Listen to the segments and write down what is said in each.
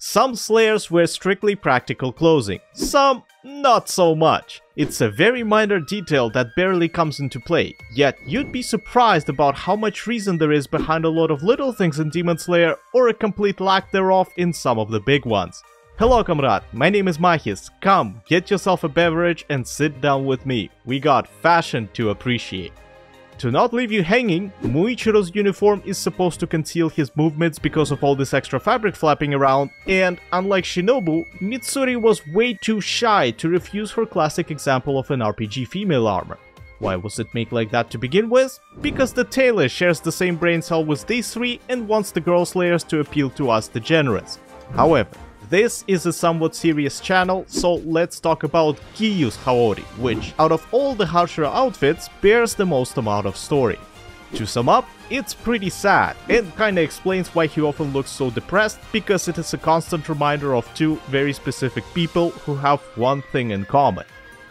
Some slayers wear strictly practical clothing, some not so much. It's a very minor detail that barely comes into play, yet you'd be surprised about how much reason there is behind a lot of little things in Demon Slayer, or a complete lack thereof in some of the big ones. Hello comrade, my name is Mahis. Come, get yourself a beverage and sit down with me. We got fashion to appreciate. To not leave you hanging, Muichiro's uniform is supposed to conceal his movements because of all this extra fabric flapping around, and unlike Shinobu, Mitsuri was way too shy to refuse her classic example of an RPG female armor. Why was it made like that to begin with? Because the tailor shares the same brain cell with these three and wants the girl slayers to appeal to us degenerates. However, this is a somewhat serious channel, so let's talk about Giyu's Haori, which, out of all the Hashira outfits, bears the most amount of story. To sum up, it's pretty sad, and kinda explains why he often looks so depressed, because it is a constant reminder of two very specific people who have one thing in common.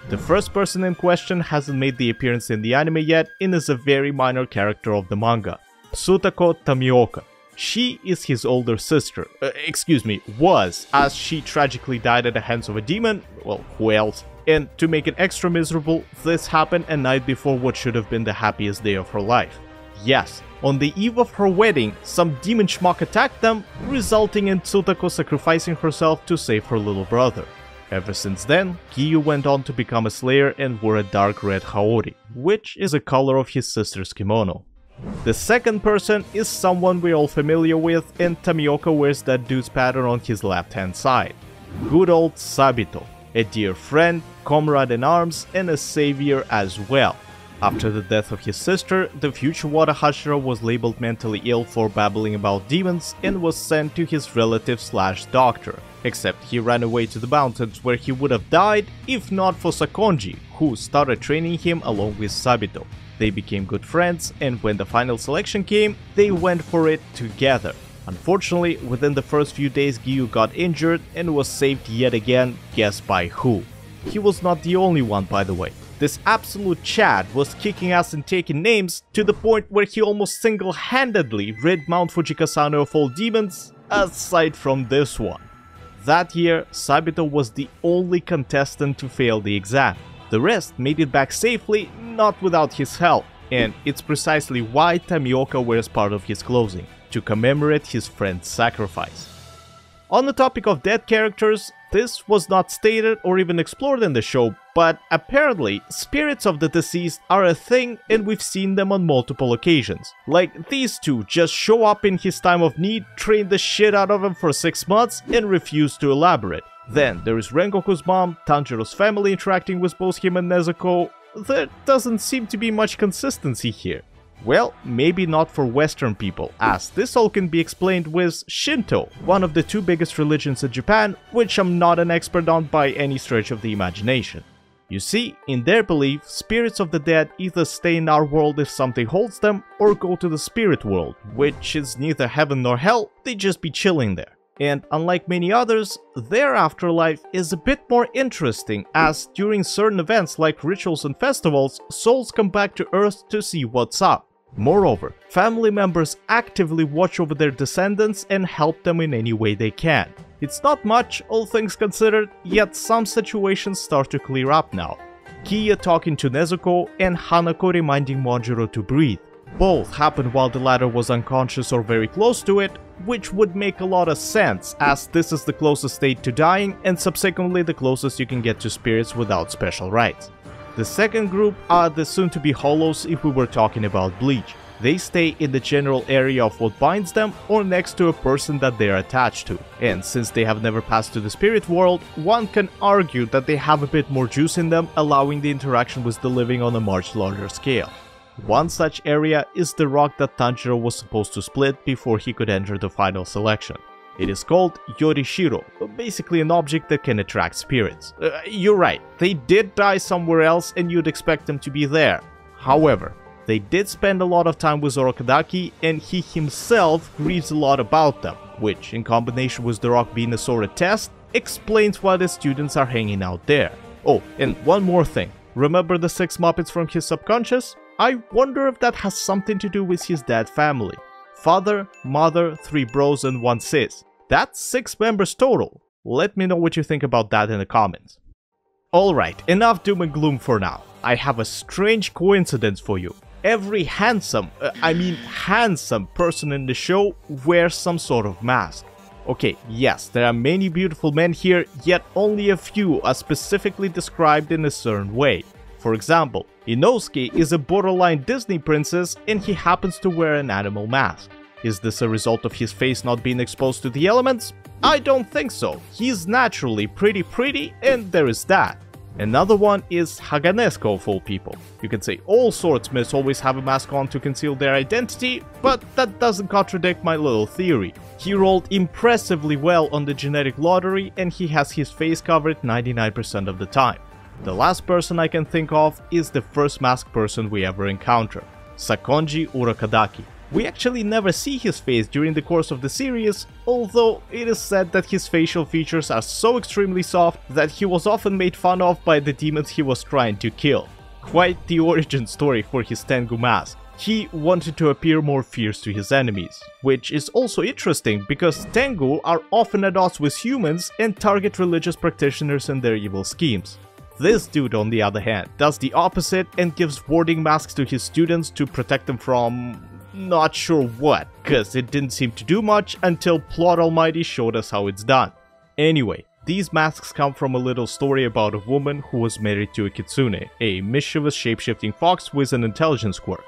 The first person in question hasn't made the appearance in the anime yet, and is a very minor character of the manga, Sutako Tamioka. She is his older sister, was, as she tragically died at the hands of a demon, well, who else? And to make it extra miserable, this happened a night before what should have been the happiest day of her life. Yes, on the eve of her wedding, some demon schmuck attacked them, resulting in Tsutako sacrificing herself to save her little brother. Ever since then, Giyu went on to become a slayer and wore a dark red haori, which is the color of his sister's kimono. The second person is someone we're all familiar with, and Tamioka wears that dude's pattern on his left hand side. Good old Sabito, a dear friend, comrade in arms, and a savior as well. After the death of his sister, the future Wada Hashira was labeled mentally ill for babbling about demons and was sent to his relative/doctor, except he ran away to the mountains where he would have died if not for Sakonji, who started training him along with Sabito. They became good friends, and when the final selection came, they went for it together. Unfortunately, within the first few days Giyu got injured and was saved yet again, guess by who? He was not the only one, by the way. This absolute Chad was kicking ass and taking names to the point where he almost single-handedly rid Mount Fujikasano of all demons, aside from this one. That year, Sabito was the only contestant to fail the exam. The rest made it back safely, not without his help, and it's precisely why Tamioka wears part of his clothing, to commemorate his friend's sacrifice. On the topic of dead characters, this was not stated or even explored in the show, but apparently spirits of the deceased are a thing and we've seen them on multiple occasions. Like these two just show up in his time of need, train the shit out of him for 6 months and refuse to elaborate. Then there is Rengoku's mom, Tanjiro's family interacting with both him and Nezuko. There doesn't seem to be much consistency here. Well, maybe not for Western people, as this all can be explained with Shinto, one of the two biggest religions in Japan, which I'm not an expert on by any stretch of the imagination. You see, in their belief, spirits of the dead either stay in our world if something holds them, or go to the spirit world, which is neither heaven nor hell, they just be chilling there. And unlike many others, their afterlife is a bit more interesting, as during certain events like rituals and festivals, souls come back to Earth to see what's up. Moreover, family members actively watch over their descendants and help them in any way they can. It's not much, all things considered, yet some situations start to clear up now. Kiya talking to Nezuko and Hanako reminding Monjiro to breathe. Both happened while the latter was unconscious or very close to it, which would make a lot of sense, as this is the closest state to dying and subsequently the closest you can get to spirits without special rites. The second group are the soon-to-be hollows if we were talking about Bleach. They stay in the general area of what binds them or next to a person that they are attached to, and since they have never passed to the spirit world, one can argue that they have a bit more juice in them, allowing the interaction with the living on a much larger scale. One such area is the rock that Tanjiro was supposed to split before he could enter the final selection. It is called Yorishiro, basically an object that can attract spirits. You're right, they did die somewhere else and you'd expect them to be there. However, they did spend a lot of time with Orokodaki and he himself grieves a lot about them, which, in combination with the rock being a sort of test, explains why the students are hanging out there. Oh, and one more thing. Remember the 6 Muppets from his subconscious? I wonder if that has something to do with his dead family. Father, mother, 3 bros and 1 sis. That's 6 members total. Let me know what you think about that in the comments. Alright, enough doom and gloom for now. I have a strange coincidence for you. Every handsome person in the show wears some sort of mask. Okay, yes, there are many beautiful men here, yet only a few are specifically described in a certain way. For example, Inosuke is a borderline Disney princess and he happens to wear an animal mask. Is this a result of his face not being exposed to the elements? I don't think so. He's naturally pretty and there is that. Another one is Haganesco of all people. You can say all swordsmiths always have a mask on to conceal their identity, but that doesn't contradict my little theory. He rolled impressively well on the genetic lottery and he has his face covered 99% of the time. The last person I can think of is the first masked person we ever encounter, Sakonji Urakadaki. We actually never see his face during the course of the series, although it is said that his facial features are so extremely soft that he was often made fun of by the demons he was trying to kill. Quite the origin story for his Tengu mask. He wanted to appear more fierce to his enemies, which is also interesting because Tengu are often at odds with humans and target religious practitioners in their evil schemes. This dude, on the other hand, does the opposite and gives warding masks to his students to protect them from not sure what, cause it didn't seem to do much until Plot Almighty showed us how it's done. Anyway, these masks come from a little story about a woman who was married to a kitsune, a mischievous shape-shifting fox with an intelligence quirk.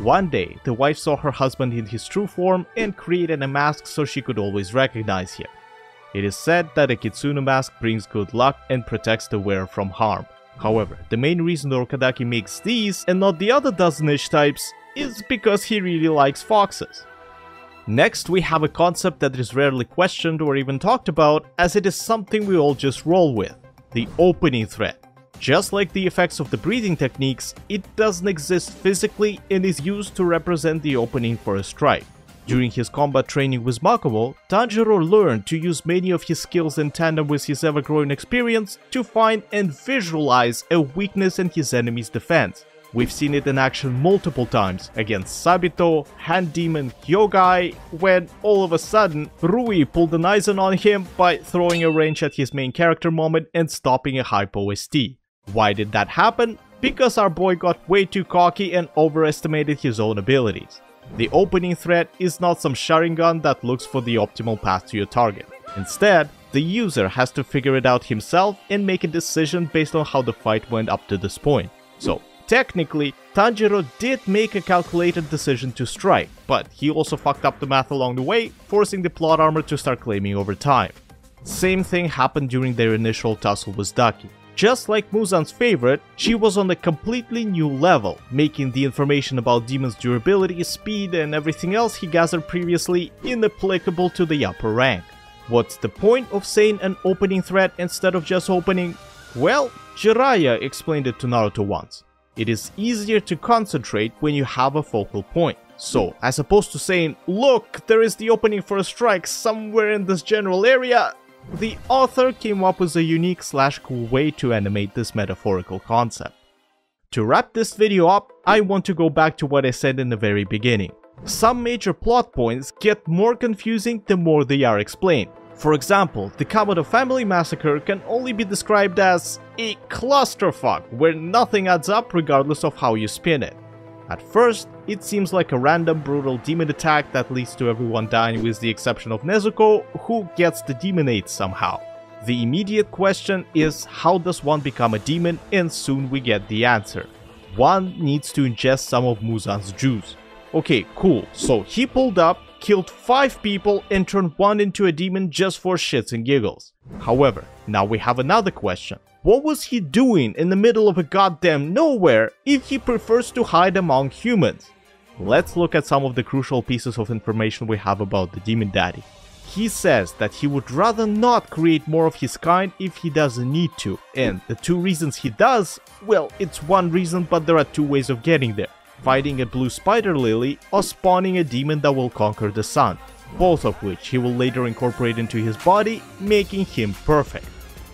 One day, the wife saw her husband in his true form and created a mask so she could always recognize him. It is said that a kitsune mask brings good luck and protects the wearer from harm. However, the main reason Urakadaki makes these and not the other dozen-ish types is because he really likes foxes. Next, we have a concept that is rarely questioned or even talked about, as it is something we all just roll with: the opening thread. Just like the effects of the breathing techniques, it doesn't exist physically and is used to represent the opening for a strike. During his combat training with Makomo, Tanjiro learned to use many of his skills in tandem with his ever-growing experience to find and visualize a weakness in his enemy's defense. We've seen it in action multiple times against Sabito, Hand Demon, Hyogai, when all of a sudden Rui pulled an Aizen on him by throwing a wrench at his main character moment and stopping a hypo ST. Why did that happen? Because our boy got way too cocky and overestimated his own abilities. The opening thread is not some Sharingan that looks for the optimal path to your target. Instead, the user has to figure it out himself and make a decision based on how the fight went up to this point. So, technically, Tanjiro did make a calculated decision to strike, but he also fucked up the math along the way, forcing the plot armor to start claiming over time. Same thing happened during their initial tussle with Daki. Just like Muzan's favorite, she was on a completely new level, making the information about Demon's durability, speed, and everything else he gathered previously inapplicable to the upper rank. What's the point of saying an opening thread instead of just opening? Well, Jiraiya explained it to Naruto once. It is easier to concentrate when you have a focal point. So, as opposed to saying, look, there is the opening for a strike somewhere in this general area, the author came up with a unique / cool way to animate this metaphorical concept. To wrap this video up, I want to go back to what I said in the very beginning. Some major plot points get more confusing the more they are explained. For example, the Kamado family massacre can only be described as a clusterfuck where nothing adds up regardless of how you spin it. At first, it seems like a random brutal demon attack that leads to everyone dying with the exception of Nezuko, who gets the demonate somehow. The immediate question is, how does one become a demon, and soon we get the answer. One needs to ingest some of Muzan's juice. Okay, cool, so he pulled up, killed 5 people and turned one into a demon just for shits and giggles. However, now we have another question. What was he doing in the middle of a goddamn nowhere if he prefers to hide among humans? Let's look at some of the crucial pieces of information we have about the Demon Daddy. He says that he would rather not create more of his kind if he doesn't need to, and the 2 reasons he does, well, it's one reason, but there are 2 ways of getting there. Fighting a blue spider lily or spawning a demon that will conquer the sun, both of which he will later incorporate into his body, making him perfect.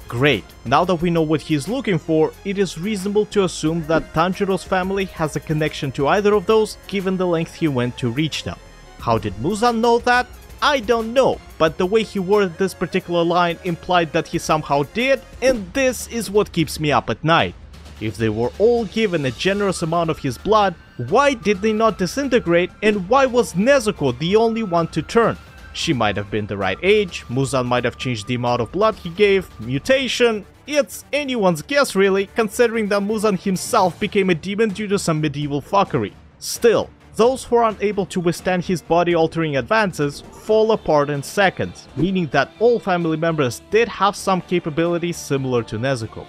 Great, now that we know what he is looking for, it is reasonable to assume that Tanjiro's family has a connection to either of those, given the length he went to reach them. How did Muzan know that? I don't know, but the way he worded this particular line implied that he somehow did, and this is what keeps me up at night. If they were all given a generous amount of his blood, why did they not disintegrate, and why was Nezuko the only one to turn? She might have been the right age, Muzan might have changed the amount of blood he gave, mutation. It's anyone's guess really, considering that Muzan himself became a demon due to some medieval fuckery. Still, those who are unable to withstand his body-altering advances fall apart in seconds, meaning that all family members did have some capabilities similar to Nezuko.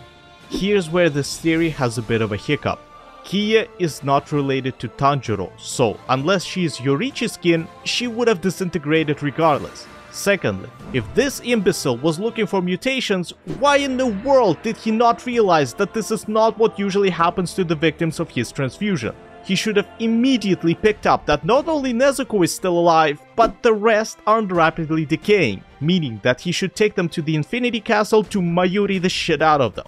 Here's where this theory has a bit of a hiccup. Kiya is not related to Tanjiro, so unless she is Yorichi's kin, she would have disintegrated regardless. Secondly, if this imbecile was looking for mutations, why in the world did he not realize that this is not what usually happens to the victims of his transfusion? He should have immediately picked up that not only Nezuko is still alive, but the rest aren't rapidly decaying, meaning that he should take them to the Infinity Castle to Mayuri the shit out of them.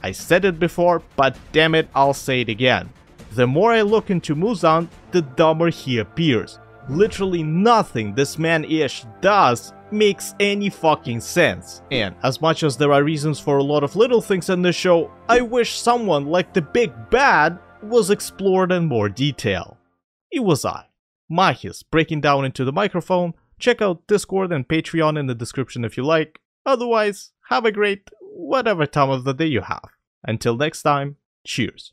I said it before, but damn it, I'll say it again. The more I look into Muzan, the dumber he appears. Literally nothing this man-ish does makes any fucking sense. And as much as there are reasons for a lot of little things in this show, I wish someone like the big bad was explored in more detail. It was I, Mahis, breaking down into the microphone. Check out Discord and Patreon in the description if you like. Otherwise, have a great whatever time of the day you have. Until next time, cheers.